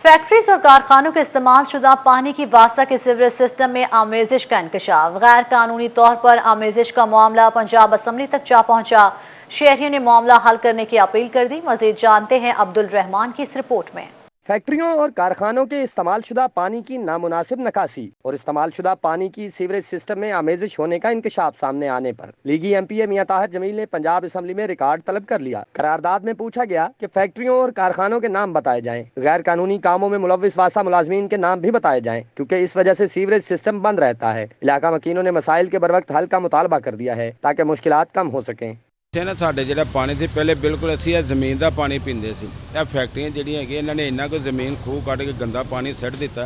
Factories और कारखानों के इस्तेमाल शुदा पानी की वास्ता के सीवरेज सिस्टम में आमेजिश का इंकशाफ। गैर कानूनी तौर पर आमेजिश का मामला पंजाब असम्बली तक जा पहुंचा। शहरियों ने मामला हल करने की अपील कर दी। मजीद जानते हैं अब्दुल रहमान की इस रिपोर्ट में। फैक्ट्रियों और कारखानों के इस्तेमाल शुदा पानी की नामुनासिब नकासी और इस्तेमाल शुदा पानी की सीवरेज सिस्टम में आमेजिश होने का इंकशाफ सामने आने पर लीगी एमपी मियां ताहिर जमील ने पंजाब असम्बली में रिकॉर्ड तलब कर लिया। करारदाद में पूछा गया कि फैक्ट्रियों और कारखानों के नाम बताए जाएं, गैर कानूनी कामों में मुलव्विस वासा मुलाजमीन के नाम भी बताए जाएं, क्योंकि इस वजह से सीवरेज सिस्टम बंद रहता है। इलाका मकीनों ने मसाइल के बरवक्त हल का मुतालबा कर दिया है ताकि मुश्किलात कम हो सकें। ਸਾਡੇ ਜਿਹੜਾ ਪਾਣੀ ਸੀ ਪਹਿਲੇ ਬਿਲਕੁਲ ਅਸੀਂ ਇਹ ਜ਼ਮੀਨ ਦਾ ਪਾਣੀ ਪੀਂਦੇ ਸੀ। ਇਹ ਫੈਕਟਰੀਆਂ ਜਿਹੜੀਆਂ ਹੈਗੀਆਂ ਇਹਨਾਂ ਨੇ ਇੰਨਾ ਕੁ ਜ਼ਮੀਨ ਖੂਹ ਕੱਢ ਕੇ ਗੰਦਾ ਪਾਣੀ ਸਿੱਟ ਦਿੱਤਾ।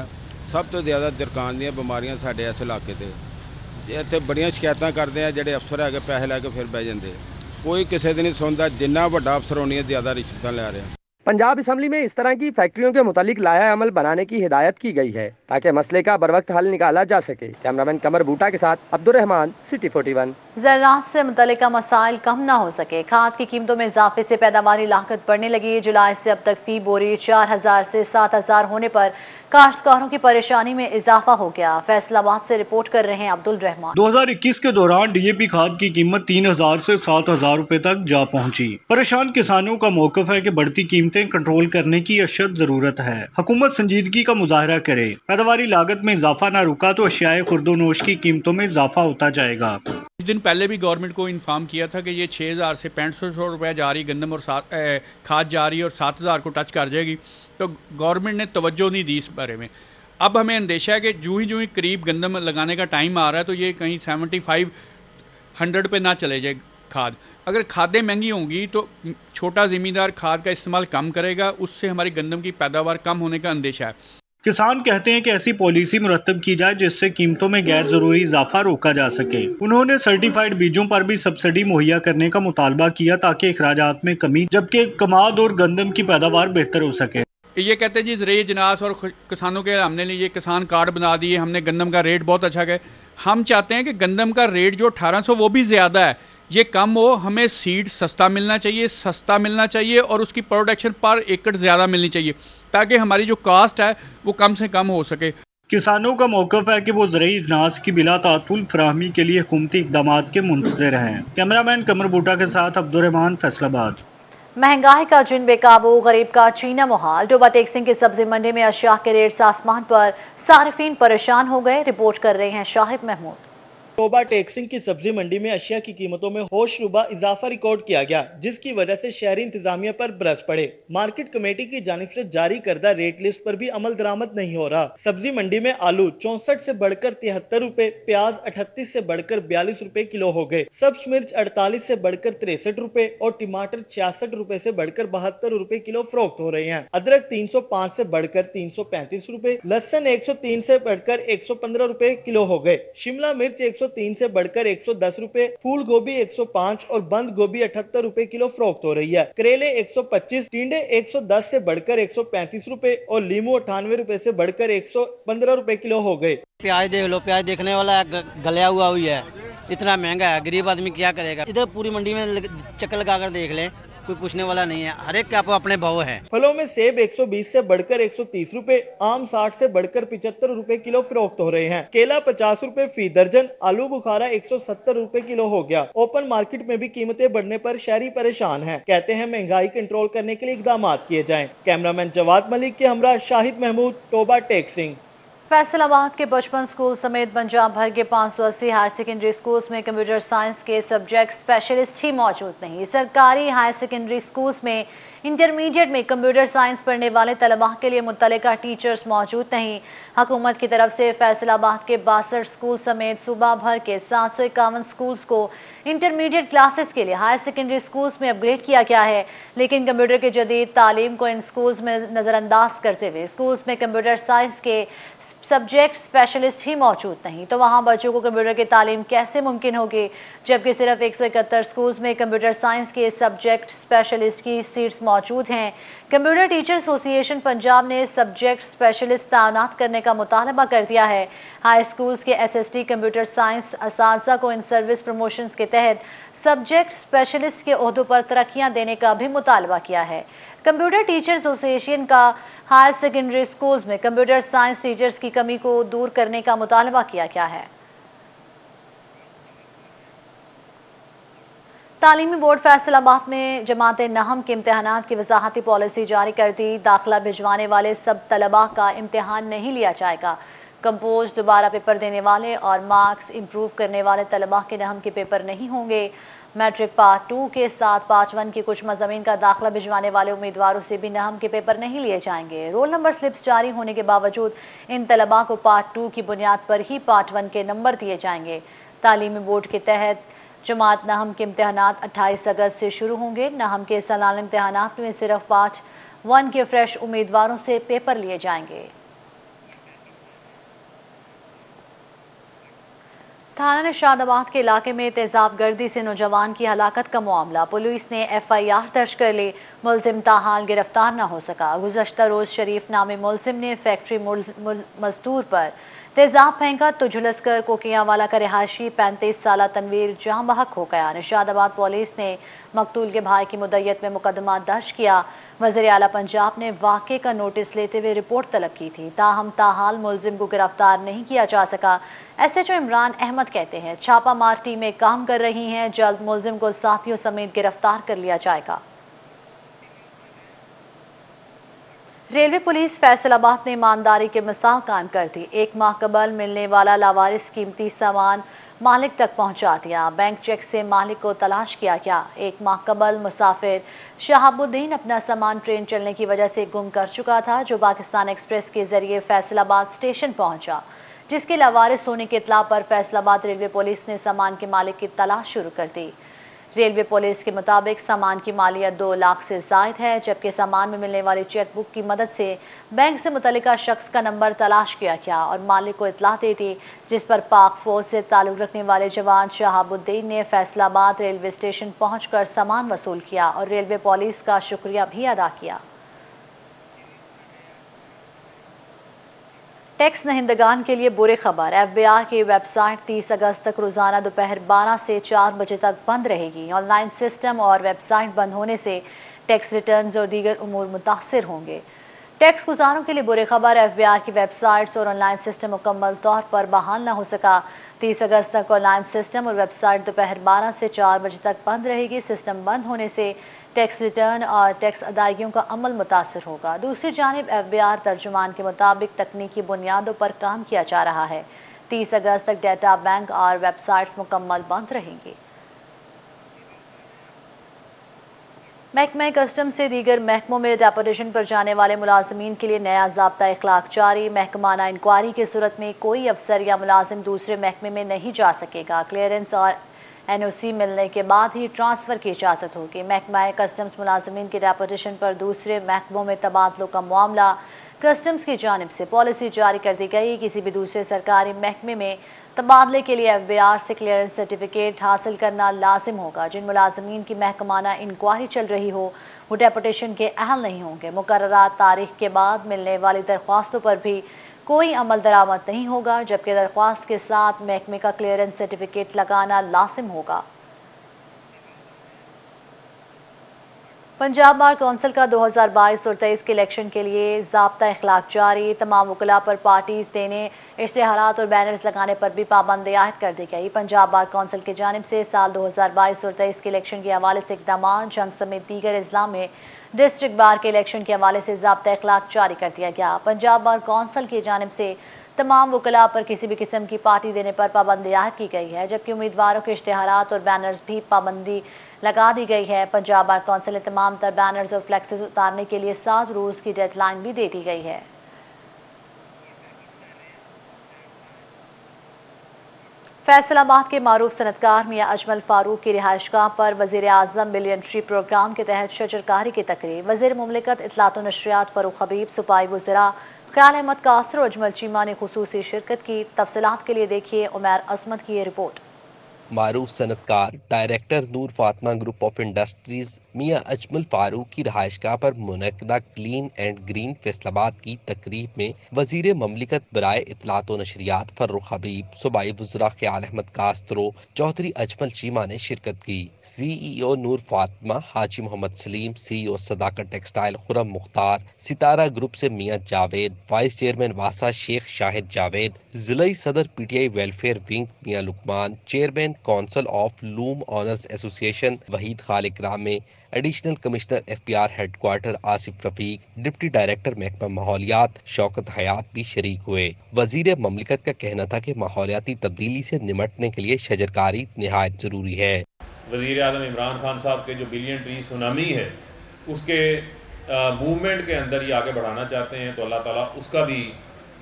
ਸਭ ਤੋਂ ਜ਼ਿਆਦਾ ਦਰਕਾਨ ਦੀਆਂ ਬਿਮਾਰੀਆਂ ਸਾਡੇ ਇਸ ਇਲਾਕੇ ਤੇ ਇੱਥੇ ਬੜੀਆਂ ਸ਼ਿਕਾਇਤਾਂ ਕਰਦੇ ਆ। ਜਿਹੜੇ ਅਫਸਰ ਹੈਗੇ ਪੈਸੇ ਲੈ ਕੇ ਫਿਰ ਬਹਿ ਜਾਂਦੇ, ਕੋਈ ਕਿਸੇ ਦੀ ਨਹੀਂ ਸੁਣਦਾ। ਜਿੰਨਾ ਵੱਡਾ ਅਫਸਰ ਹੋਣੀ ਜ਼ਿਆਦਾ ਰਿਸ਼ਵਤਾਂ ਲੈ ਰਿਹਾ। पंजाब असम्बली में इस तरह की फैक्ट्रियों के मुतालिक लाया अमल बनाने की हिदायत की गई है ताकि मसले का बरवक्त हल निकाला जा सके। कैमरामैन कमर बूटा के साथ अब्दुल रहमान, सिटी 41। ज़राअत से मुतल्लिका मसाइल कम न हो सके। खाद की कीमतों में इजाफे से पैदावारी लागत बढ़ने लगी। जुलाई से अब तक फी बोरी 4000 से 7000 होने पर काश्तकारों की परेशानी में इजाफा हो गया। फैसलाबाद से रिपोर्ट कर रहे हैं अब्दुल रहमान। 2021 के दौरान डीएपी खाद की कीमत 3000 से 7000 रुपए तक जा पहुंची। परेशान किसानों का मौकफ है कि बढ़ती कीमतें कंट्रोल करने की अशद जरूरत है। हुकूमत संजीदगी का मुजाहरा करे। पैदावारी लागत में इजाफा न रुका तो अशियाए खुर्दोनोश की कीमतों में इजाफा होता जाएगा। कुछ दिन पहले भी गवर्नमेंट को इन्फॉर्म किया था कि ये 6000 से 6500 रुपये जा रही गंदम और खाद जा रही है और 7000 को टच कर जाएगी, तो गवर्नमेंट ने तवज्जो नहीं दी इस बारे में। अब हमें अंदेशा है कि जूं ही करीब गंदम लगाने का टाइम आ रहा है तो ये कहीं 7500 पे ना चले जाए खाद। अगर खादें महंगी होंगी तो छोटा ज़मींदार खाद का इस्तेमाल कम करेगा, उससे हमारी गंदम की पैदावार कम होने का अंदेशा है। किसान कहते हैं कि ऐसी पॉलिसी मुरतब की जाए जिससे कीमतों में गैर जरूरी इजाफा रोका जा सके। उन्होंने सर्टिफाइड बीजों पर भी सब्सिडी मुहैया करने का मुतालबा किया ताकि अखराजात में कमी, जबकि कमाद और गंदम की पैदावार बेहतर हो सके। ये कहते हैं जी ज़रिए जिनास और किसानों के हमने लिए किसान कार्ड बना दिए, हमने गंदम का रेट बहुत अच्छा गए। हम चाहते हैं कि गंदम का रेट जो 1800 वो भी ज़्यादा है, ये कम हो। हमें सीड सस्ता मिलना चाहिए और उसकी प्रोडक्शन पर एकड़ ज़्यादा मिलनी चाहिए ताकि हमारी जो कास्ट है वो कम से कम हो सके। किसानों का मौकफ है कि वो ज़रूरी अजनास की बिला तातुल फराहमी के लिए हुकूमती इक़दाम के मुंतज़िर हैं। कैमरामैन कमर बूटा के साथ अब्दुल रहमान, फैसलाबाद। महंगाई का जिन बेकाबू, गरीब का चीना मुहाल। डोबा टेक्सिंग की सब्जी मंडी में अशिया के रेट्स आसमान पर, सारिफीन परेशान हो गए। रिपोर्ट कर रहे हैं शाहिद महमूद। डोबा टेक्सिंग की सब्जी मंडी में अशिया की कीमतों में होशरुबा इजाफा रिकॉर्ड किया गया, जिसकी वजह से शहरी इंतजामिया पर बरस पड़े। मार्केट कमेटी की जानिब से जारी करदा रेट लिस्ट पर भी अमल दरामद नहीं हो रहा। सब्जी मंडी में आलू 64 से बढ़कर 73 रुपए, प्याज 38 से बढ़कर 42 रुपए किलो हो गए। सब्ज मिर्च 48 से बढ़कर 63 रुपए और टमाटर 66 रुपए से बढ़कर 72 रुपए किलो फरोख्त हो रहे हैं। अदरक 305 से बढ़कर 335 रुपए, लहसुन 103 से बढ़कर 115 रुपए किलो हो गए। शिमला मिर्च 103 से बढ़कर 110 रुपए, फूल गोभी 105 और बंद गोभी 78 रुपए किलो फरोख्त हो रही है। करेले 125, टिंडे 110 से बढ़कर 135 रुपए और लीमू 98 रुपए से बढ़कर 115 रुपए किलो हो गए। प्याज देख लो, प्याज देखने वाला गलिया हुआ है, इतना महंगा है, गरीब आदमी क्या करेगा। इधर पूरी मंडी में चक्कर लगाकर देख ले, कोई पूछने वाला नहीं है, हर एक के आपको अपने भाव है। फलों में सेब 120 से बढ़कर 130 रुपए, आम 60 से बढ़कर 75 रुपए किलो फरोख्त हो रहे हैं। केला 50 रुपए फी दर्जन, आलू बुखारा 170 रुपए किलो हो गया। ओपन मार्केट में भी कीमतें बढ़ने पर शहरी परेशान हैं। कहते हैं महंगाई कंट्रोल करने के लिए इकदाम किए जाएं। कैमरामैन जवाद मलिक के हमरा शाहिद महमूद, टोबा टेक्सिंग। फैसलाबाद के बचपन स्कूल समेत पंजाब भर के 580 हायर सेकेंडरी स्कूल्स में कंप्यूटर साइंस के सब्जेक्ट स्पेशलिस्ट ही मौजूद नहीं। सरकारी हायर सेकेंडरी स्कूल्स में इंटरमीडिएट में कंप्यूटर साइंस पढ़ने वाले तलबा के लिए मुतल्लिका टीचर्स मौजूद नहीं। हुकूमत की तरफ से फैसलाबाद के 62 स्कूल समेत सूबा भर के 751 स्कूल्स को इंटरमीडिएट क्लासेस के लिए हायर सेकेंडरी स्कूल्स में अपग्रेड किया गया है, लेकिन कंप्यूटर के जदीद तालीम को इन स्कूल्स में नजरअंदाज करते हुए स्कूल्स में कंप्यूटर साइंस के सब्जेक्ट स्पेशलिस्ट ही मौजूद नहीं, तो वहां बच्चों को कंप्यूटर की तालीम कैसे मुमकिन होगी, जबकि सिर्फ 171 स्कूल्स में कंप्यूटर साइंस के सब्जेक्ट स्पेशलिस्ट की सीट्स मौजूद हैं। कंप्यूटर टीचर एसोसिएशन पंजाब ने सब्जेक्ट स्पेशलिस्ट तैनात करने का मुतालबा कर दिया है। हाई स्कूल्स के एसएसटी कंप्यूटर साइंस असातिज़ा को इन सर्विस प्रमोशंस के तहत सब्जेक्ट स्पेशलिस्ट के ओहदों पर तरक्कियां देने का भी मुतालबा किया है। कंप्यूटर टीचर एसोसिएशन का हायर सेकेंडरी स्कूल्स में कंप्यूटर साइंस टीचर्स की कमी को दूर करने का मुतालबा किया गया है। तालीमी बोर्ड फैसलाबाद में जमात नहम के इम्तिहानात की वजाहती पॉलिसी जारी कर दी। दाखिला भिजवाने वाले सब तलबा का इम्तिहान नहीं लिया जाएगा। कंपोज दोबारा पेपर देने वाले और मार्क्स इंप्रूव करने वाले तलबा के नहम के पेपर नहीं होंगे। मैट्रिक पार्ट 2 के साथ पार्ट 1 की कुछ मज़ामीन का दाखिला भिजवाने वाले उम्मीदवारों से भी नहम के पेपर नहीं लिए जाएंगे। रोल नंबर स्लिप्स जारी होने के बावजूद इन तलबा को पार्ट 2 की बुनियाद पर ही पार्ट 1 के नंबर दिए जाएंगे। तालीमी बोर्ड के तहत जमात नहम के इम्तिहानात 28 अगस्त से शुरू होंगे। नहम के सालाना इम्तिहानात में सिर्फ पार्ट 1 के फ्रेश उम्मीदवारों से पेपर लिए जाएंगे। थाना निशादाबाद के इलाके में तेजाब गर्दी से नौजवान की हलाकत का मामला। पुलिस ने FIR दर्ज कर ली। मुलजिम ताहाल गिरफ्तार न हो सका। गुज़श्ता रोज शरीफ नामी मुलजिम ने फैक्ट्री मजदूर पर तेजाब फेंका तो झुलसकर कोकियावाला का रिहायशी 35 साला तनवीर जाँ बहक हो गया। निशादाबाद पुलिस ने मकतूल के भाई की मुद्दत में मुकदमा दर्ज किया। वज़ीर आला पंजाब ने वाक़े का नोटिस लेते हुए रिपोर्ट तलब की थी, ताहम ताहाल मुलजिम को गिरफ्तार नहीं किया जा सका। SHO इमरान अहमद कहते हैं छापा मार टीमें काम कर रही हैं, जल्द मुलजिम को साथियों समेत गिरफ्तार कर लिया जाएगा। रेलवे पुलिस फैसलाबाद ने ईमानदारी की मिसाल कायम कर दी। एक माह कबल मिलने वाला लावारिस कीमती सामान मालिक तक पहुंचा दिया। बैंक चेक से मालिक को तलाश किया गया। एक माह कबल मुसाफिर शहाबुद्दीन अपना सामान ट्रेन चलने की वजह से गुम कर चुका था, जो पाकिस्तान एक्सप्रेस के जरिए फैसलाबाद स्टेशन पहुंचा, जिसके लावारिस होने की इत्तला पर फैसलाबाद रेलवे पुलिस ने सामान के मालिक की तलाश शुरू कर दी। रेलवे पुलिस के मुताबिक सामान की मालियत 2 लाख से जायद है, जबकि सामान में मिलने वाली चेकबुक की मदद से बैंक से मुतल्लिका शख्स का नंबर तलाश किया गया और मालिक को इत्तला दे दी, जिस पर पाक फौज से ताल्लुक रखने वाले जवान शहाबुद्दीन ने फैसलाबाद रेलवे स्टेशन पहुंचकर सामान वसूल किया और रेलवे पुलिस का शुक्रिया भी अदा किया। टैक्स नहिंदगान के लिए बुरी खबर। FBR की वेबसाइट 30 अगस्त तक रोजाना दोपहर 12 से 4 बजे तक बंद रहेगी। ऑनलाइन सिस्टम और वेबसाइट बंद होने से टैक्स रिटर्न्स और दीगर उमूर मुतासिर होंगे। टैक्स गुजारों के लिए बुरी खबर, FBR की वेबसाइट्स और ऑनलाइन सिस्टम मुकम्मल तौर पर बहाल न हो सका। 30 अगस्त तक ऑनलाइन सिस्टम और वेबसाइट दोपहर 12 से 4 बजे तक बंद रहेगी। सिस्टम बंद होने से टैक्स रिटर्न और टैक्स अदायगियों का अमल मुतासर होगा। दूसरी जानिब FBR तर्जुमान के मुताबिक तकनीकी बुनियादों पर काम किया जा रहा है। 30 अगस्त तक डेटा बैंक और वेबसाइट्स मुकम्मल बंद रहेंगी। महकमा कस्टम से दीगर महकमों में डेपुटेशन पर जाने वाले मुलाजमीन के लिए नया ज़ाब्ता इखलाक जारी। महकमाना इंक्वायरी की सूरत में कोई अफसर या मुलाजिम दूसरे महकमे में नहीं जा सकेगा। क्लियरेंस और NOC मिलने के बाद ही ट्रांसफर की इजाजत होगी। महकमा कस्टम्स मुलाजमीन के डेपुटेशन पर दूसरे महकमों में तबादलों का मामला कस्टम्स की जानिब से पॉलिसी जारी कर दी गई। किसी भी दूसरे सरकारी महकमे में तबादले के लिए FBR से क्लियरेंस सर्टिफिकेट हासिल करना लाजिम होगा। जिन मुलाजमीन की महकमाना इंक्वायरी चल रही हो वो डेपुटेशन के अहल नहीं होंगे। मुकर्ररा तारीख के बाद मिलने वाली दरख्वास्तों पर भी कोई अमल दरामद नहीं होगा, जबकि दरख्वास्त के साथ महकमे का क्लियरेंस सर्टिफिकेट लगाना लाजिम होगा। पंजाब बार कौंसिल का 2022 और 23 के इलेक्शन के लिए ज़ाब्ता इखलाक जारी। तमाम वकला पर पार्टीज देने, इश्तिहारात और बैनर्स लगाने पर भी पाबंदी आयद कर दी गई। पंजाब बार कौंसिल की जानिब से साल 2022 और 23 के इलेक्शन के हवाले से इक़दाम, जंग समेत दीगर अजला में डिस्ट्रिक्ट बार के इलेक्शन के हवाले से ज़ाब्ता इखलाक जारी कर दिया गया। पंजाब बार कौंसिल की जानिब से तमाम वकला पर किसी भी किस्म की पार्टी देने पर पाबंदी आयद की गई है, जबकि उम्मीदवारों के इश्तिहारात और बैनर्स भी पाबंदी लगा दी गई है। पंजाब बार कौंसिल ने तमाम तर बैनर्स और फ्लैक्सेस उतारने के लिए 7 रोज की डेडलाइन भी दे दी गई है। फैसलाबाद के मारूफ सनतकार मियां अजमल फारूक की रिहाइशगाह पर वजीर आजम मिलियन ट्री प्रोग्राम के तहत शजरकारी की तकरीब। वजीर मुमलिकत इत्तलात व नशरियात फरूख हबीब, सूबाई वज़रा ख्याल अहमद कासर और अजमल चीमा ने खुसूसी शिरकत की। तफसीलात के लिए देखिए उमैर अजमत की ये रिपोर्ट। معروف صنعتکار director Noor Fatima group of industries Mian Ajmal فاروق کی رہائش گاہ پر منعقدہ کلین اینڈ گرین فیصل آباد کی تقریب میں وزیر مملکت برائے اطلاعات و نشریات فروخ حبیب، صوبائی وزراء خیال احمد کاسترو، چودھری اجمل چیمہ نے شرکت کی۔ سی ای او نور فاطمہ، حاجی محمد سلیم، سی ای او صداقت ٹیکسٹائل خرم مختار، ستارہ گروپ سے میاں جاوید، وائس چیئرمین واسا شیخ شاہد جاوید، ضلعی صدر P T I welfare wing Mian Luqman, chairman council of loom owners association Waheed Khaliq Ramay, additional commissioner F P R head quarter Asif Rafiq, deputy director محکمہ ماحولیات شوکت حیات بھی شریک ہوئے۔ وزیر مملکت کا کہنا تھا کہ ماحولیاتی تبدیلی سے نمٹنے کے لیے شجرکاری نہایت ضروری ہے۔ وزیر اعظم عمران خان صاحب کے جو بلین ٹری سونامی ہے اس کے موومنٹ کے اندر یہ آگے بڑھانا چاہتے ہیں، تو اللہ تعالیٰ اس کا بھی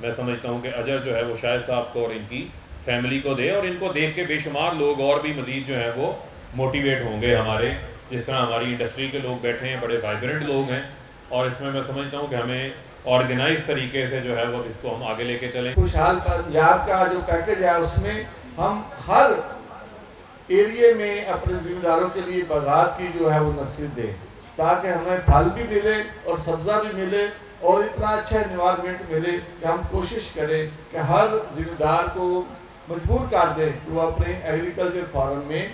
میں سمجھتا ہوں کہ اجر جو ہے وہ شاہد صاحب کو اور ان کی فیملی کو دے، اور ان کو دیکھ کے بے شمار لوگ اور بھی مزید جو ہیں وہ موٹیویٹ ہوں گے ہمارے، جس طرح ہماری انڈسٹری کے لوگ بیٹھے ہیں، بڑے وائبرنٹ لوگ ہیں، اور اس میں سمجھتا ہوں کہ ہمیں آرگنائز طریقے سے جو ہے وہ اس کو ہم آگے لے کے چلیں۔ خوشحال پنجاب کا جو پیکج ہے اس میں ہم ہر ایریے میں اپنے ذمہ داروں کے لیے باغات کی جو ہے وہ نصیب دیں، تاکہ ہمیں پھل بھی ملے اور سبزہ بھی ملے اور اتنا اچھا انوائرمنٹ ملے کہ ہم کوشش کریں کہ ہر ذمہ دار کو مجبور کر دیں کہ وہ اپنے ایگریکلچر فارم میں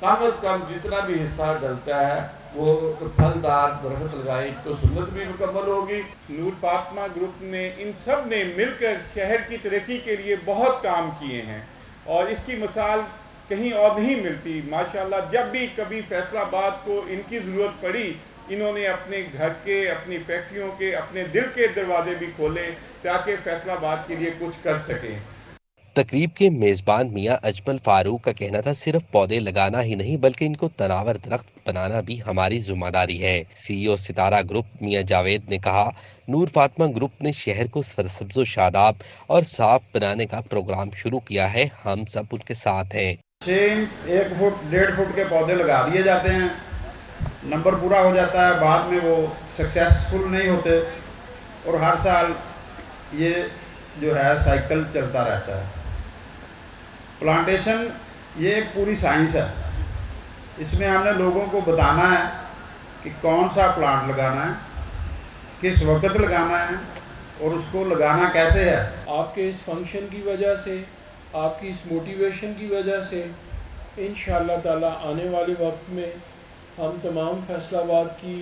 کم از کم جتنا بھی حصہ ڈلتا ہے وہ پھلدار درخت لگائیں، تو سنت بھی مکمل ہوگی۔ نور فاطمہ گروپ نے ان سب نے مل کر شہر کی ترقی کے لیے بہت کام کیے ہیں اور اس کی مثال کہیں اور نہیں ملتی۔ ماشاءاللہ جب بھی کبھی فیصل آباد کو ان کی ضرورت پڑی، انہوں نے اپنے گھر کے، اپنی فیکٹریوں کے، اپنے دل کے دروازے بھی کھولے تاکہ فیصل آباد کے لیے کچھ کر سکیں۔ تقریب کے میزبان میاں اجمل فاروق کا کہنا تھا صرف پودے لگانا ہی نہیں بلکہ ان کو تناور درخت بنانا بھی ہماری ذمہ داری ہے۔ سی ای او ستارہ گروپ میاں جاوید نے کہا نور فاطمہ گروپ نے شہر کو سرسبز و شاداب اور صاف بنانے کا پروگرام شروع کیا ہے، ہم سب ان کے ساتھ ہیں۔ 1 فٹ 1.5 فٹ کے پودے لگا دیے جاتے ہیں، نمبر پورا ہو جاتا ہے، بعد میں وہ سکسیسفل نہیں ہوتے اور ہر سال یہ جو ہے سائیکل چلتا رہتا ہے۔ پلانٹیشن یہ ایک پوری سائنس ہے، اس میں ہم نے لوگوں کو بتانا ہے کہ کون سا پلانٹ لگانا ہے، کس وقت لگانا ہے اور اس کو لگانا کیسے ہے۔ آپ کے اس فنکشن کی وجہ سے، آپ کی اس موٹیویشن کی وجہ سے انشاءاللہ تعالی آنے والے وقت میں ہم تمام فیصل آباد کی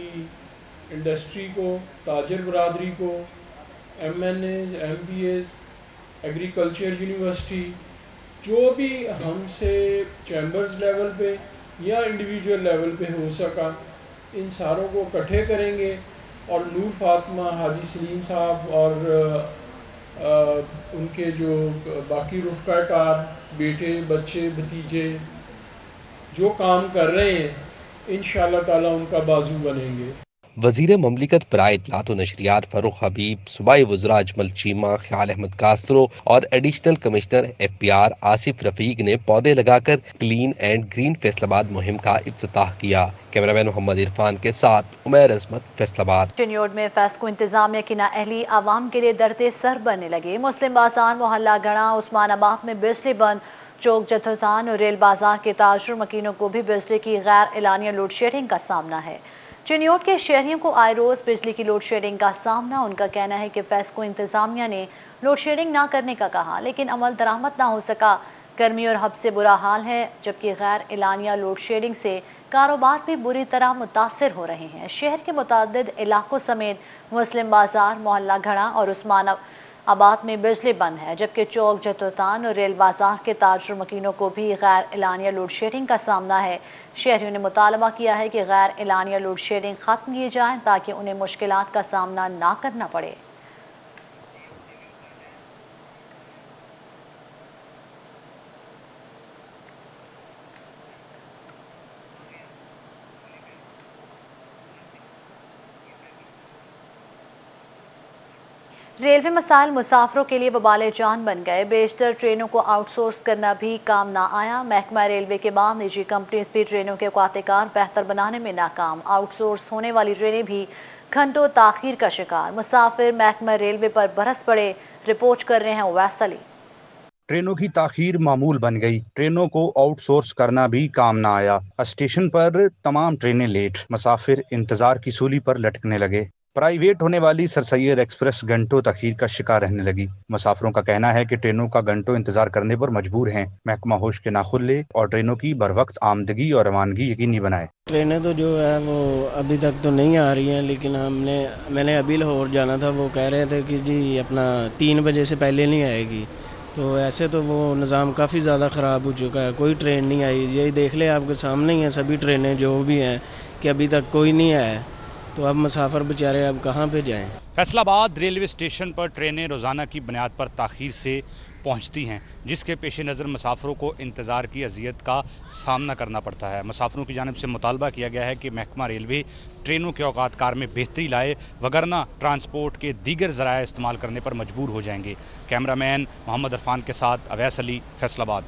انڈسٹری کو، تاجر برادری کو، M N As, M P As, agriculture university, جو بھی ہم سے چیمبرز لیول پہ یا انڈیویجول لیول پہ ہو سکا، ان ساروں کو اکٹھے کریں گے اور نور فاطمہ، حاجی سلیم صاحب اور ان کے جو باقی رفقا کار، بیٹے، بچے، بھتیجے جو کام کر رہے ہیں انشاءاللہ تعالی ان کا بازو بنیں گے۔ وزیر مملکت برائے اطلاعات و نشریات فروخ حبیب، صوبائی وزراء اجمل چیمہ، خیال احمد کاسترو اور additional commissioner F P R Asif Rafiq نے پودے لگا کر کلین اینڈ گرین فیصل آباد مہم کا افتتاح کیا۔ کیمرہ مین محمد عرفان کے ساتھ عمیر عظمت، فیصل آباد۔ چنیوٹ میں فیسکو انتظامیہ کی نااہلی عوام کے لیے درد سر بننے لگی۔ مسلم بازار محلہ گڑھا عثمان آباد میں بجلی بند، چوک جتھوتان اور ریل بازار کے تاجر مکینوں کو بھی بجلی کی غیر اعلانیہ لوڈ شیڈنگ کا سامنا ہے۔ چنیوٹ کے شہریوں کو آئے روز بجلی کی لوڈ شیڈنگ کا سامنا۔ ان کا کہنا ہے کہ فیسکو انتظامیہ نے لوڈ شیڈنگ نہ کرنے کا کہا لیکن عمل درآمد نہ ہو سکا۔ گرمی اور ہب سے برا حال ہے، جبکہ غیر اعلانیہ لوڈ شیڈنگ سے کاروبار بھی بری طرح متاثر ہو رہے ہیں۔ شہر کے متعدد علاقوں سمیت مسلم بازار، محلہ گھڑا اور عثمان آباد میں بجلی بند ہے، جبکہ چوک جتھوتان اور ریل بازار کے تاجر مکینوں کو بھی غیر اعلانیہ لوڈ شیڈنگ کا سامنا ہے۔ شہریوں نے مطالبہ کیا ہے کہ غیر اعلانیہ لوڈ شیڈنگ ختم کی جائے تاکہ انہیں مشکلات کا سامنا نہ کرنا پڑے۔ ریلوے مسائل مسافروں کے لیے وبال جان بن گئے۔ بیشتر ٹرینوں کو آؤٹ سورس کرنا بھی کام نہ آیا۔ محکمہ ریلوے کے بعد نجی کمپنیز بھی ٹرینوں کے اوقات کار بہتر بنانے میں ناکام۔ آؤٹ سورس ہونے والی ٹرینیں بھی گھنٹوں تاخیر کا شکار۔ مسافر محکمہ ریلوے پر برس پڑے، رپورٹ کر رہے ہیں اویس علی۔ ट्रेनों की ताखीर मामूल बन गई। ट्रेनों को आउटसोर्स करना भी काम ना आया। स्टेशन पर तमाम ट्रेनें लेट, मुसाफिर इंतजार की सूली पर लटकने लगे। प्राइवेट होने वाली सर सैयद एक्सप्रेस घंटों तखीर का शिकार रहने लगी। मुसाफिरों का कहना है कि ट्रेनों का घंटों इंतजार करने पर मजबूर हैं। महकमा होश के नाखुन ले और ट्रेनों की बरवक्त आमदगी और रवानगी यकीनी बनाए। ट्रेनें तो जो है वो अभी तक तो नहीं आ रही हैं, लेकिन मैंने अभी लाहौर जाना था, वो कह रहे थे कि जी अपना 3 बजे से पहले नहीं आएगी। तो ऐसे तो वो निज़ाम काफ़ी ज़्यादा ख़राब हो चुका है, कोई ट्रेन नहीं आई। यही देख ले, आपके सामने ही हैं सभी ट्रेनें जो भी हैं कि अभी तक कोई नहीं आया। तो अब मुसाफिर बेचारे अब कहाँ पे जाएं? फैसलाबाद रेलवे स्टेशन पर ट्रेनें रोज़ाना की बुनियाद पर ताख़ीर से पहुंचती हैं, जिसके पेश नज़र मुसाफिरों को इंतज़ार की अजियत का सामना करना पड़ता है। मुसाफिरों की जानिब से मुतालबा किया गया है कि महकमा रेलवे ट्रेनों के औकात कार में बेहतरी लाए, वगरना ट्रांसपोर्ट के दीगर ज़राए इस्तेमाल करने पर मजबूर हो जाएंगे। कैमरामैन मोहम्मद इरफान के साथ अवैस अली, फैसलाबाद।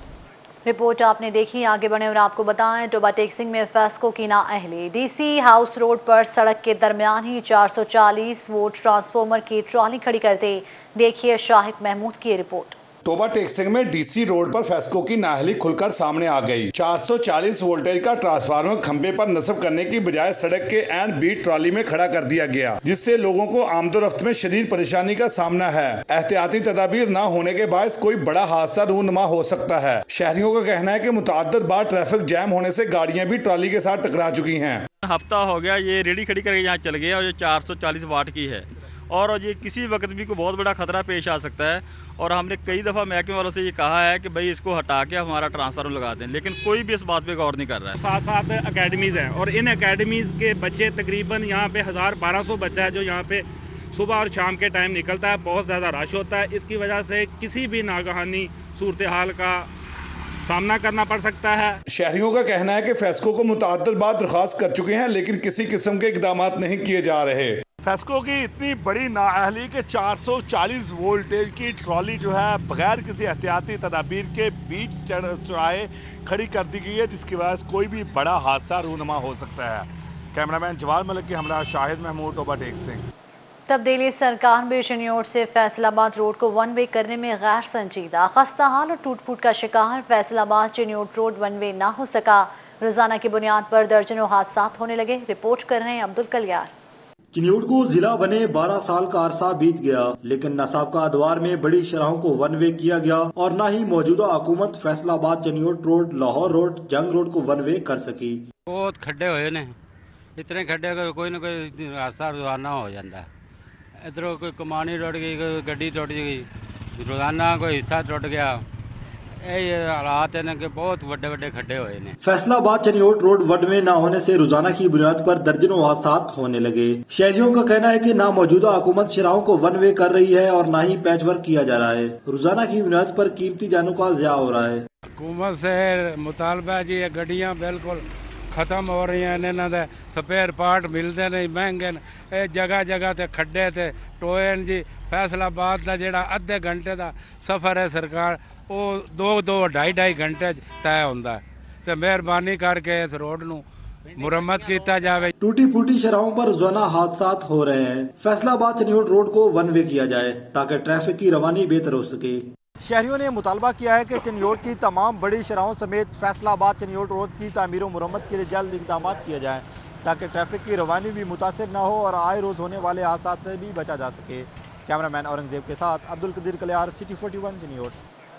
रिपोर्ट आपने देखी, आगे बढ़े और आपको बताएं टोबा टेक्सिंग में फेस्को की नाअहली। डीसी हाउस रोड पर सड़क के दरमियान ही 440 वोल्ट ट्रांसफार्मर की ट्रॉली खड़ी करते देखिए शाहिद महमूद की रिपोर्ट। टोबा टेक्सिंग में डीसी रोड पर फेस्को की नाअहली खुलकर सामने आ गई। 440 वोल्टेज का ट्रांसफार्मर खंबे पर नस्ब करने की बजाय सड़क के एंड बीट ट्रॉली में खड़ा कर दिया गया, जिससे लोगों को आमदोरफ्त में शदीद परेशानी का सामना है। एहतियाती तदाबीर न होने के बायस कोई बड़ा हादसा रूनुमा हो सकता है। शहरियों का कहना है कि मुतअद्दिद बार ट्रैफिक जैम होने से गाड़ियां भी ट्रॉली के साथ टकरा चुकी हैं। हफ्ता हो गया ये रेडी खड़ी करके यहाँ चल गया और ये 440 वाट की है और ये किसी वक्त भी कोई बहुत बड़ा खतरा पेश आ सकता है। और हमने कई दफ़ा महकमे वालों से ये कहा है कि भाई इसको हटा के हमारा ट्रांसफार्मर लगा दें, लेकिन कोई भी इस बात पे गौर नहीं कर रहा है। 7 अकेडमीज़ हैं और इन अकेडमीज़ के बच्चे तकरीबन यहाँ पे 1000-1200 बच्चा है जो यहाँ पे सुबह और शाम के टाइम निकलता है। बहुत ज़्यादा रश होता है, इसकी वजह से किसी भी नागहानी सूरत हाल का सामना करना पड़ सकता है। शहरियों का कहना है कि फेस्को को मुतअद्दिद बार दरख्वास्त कर चुके हैं, लेकिन किसी किस्म के इकदाम नहीं किए जा रहे। फेस्को की इतनी बड़ी नाअहली के 440 वोल्टेज की ट्रॉली जो है बगैर किसी एहतियाती तदाबीर के बीच चौराहे खड़ी कर दी गई है, जिसकी वजह से कोई भी बड़ा हादसा रूनुमा हो सकता है। कैमरामैन जवाल मलिक के हमरा शाहिद महमूद, टोबा टेक्सिंग। तब्दीली सरकार बिशनियोर से फैसलाबाद रोड को वन वे करने में गैर संजीदा, खस्ताहाल और टूट फूट का शिकार Faisalabad Chiniot road one way ना हो सका। रोजाना की बुनियाद पर दर्जनों हादसा होने लगे। रिपोर्ट कर रहे हैं अब्दुल कलियार। चिन्योट को जिला बने 12 साल का अरसा बीत गया, लेकिन नासाबका अदवार में बड़ी शराहों को वन वे किया गया और न ही मौजूदा हुकूमत फैसलाबाद चिन्योट रोड, लाहौर रोड, जंग रोड को वन वे कर सकी। बहुत खड्डे हुए ने, इतने खड्डे कोई ना कोई हादसा रोजाना हो जाता है। इधरों कोई कमानी टुट गई, कोई गड्डी टुट गई, रोजाना कोई हिस्सा टुट गया। ये हालात है कि बहुत बड़े बड़े खड्डे हुए ने। Faisalabad Chiniot road one way न होने से रोजाना की बुनियाद पर दर्जनों हादसा होने लगे। शहरियों का कहना है कि ना मौजूदा हुकूमत शराहों को वन वे कर रही है और न ही पैच वर्क किया जा रहा है। रोजाना की बुनियाद पर कीमती जानों का ज़िया हो रहा है। हुकूमत से मुतालबा जी, गड्डियाँ बिल्कुल खत्म हो रही हैं, इन्हों दे स्पेयर पार्ट मिलते नहीं, महंगे ने। जगह जगह ते खड्डे ते टोए जी। फैसलाबाद का जिहड़ा अद्धे घंटे का सफर है सरकार वो 2-2-2.5 घंटे तय होंदा है। ते मेहरबानी करके इस रोड नूं मुरम्मत किया जाए। टूटी फूटी शराहों पर रोजाना हादसा हो रहे हैं। फैसलाबाद चिन्योट रोड को वन वे किया जाए ताकि ट्रैफिक की रवानी बेहतर हो सके। शहरियों ने मुतालबा किया है कि चिन्योट की तमाम बड़ी शराहों समेत फैसलाबाद चिन्योट रोड की तामीर और मुरम्मत के लिए जल्द इक़दाम किया जाए ताकि ट्रैफिक की रवानी भी मुतासिर न हो और आए रोज होने वाले हादसा से भी बचा जा सके। कैमरामैन औरंगजेब के साथ अब्दुल कदीर कलियार, सिटी 41 चिन्योट।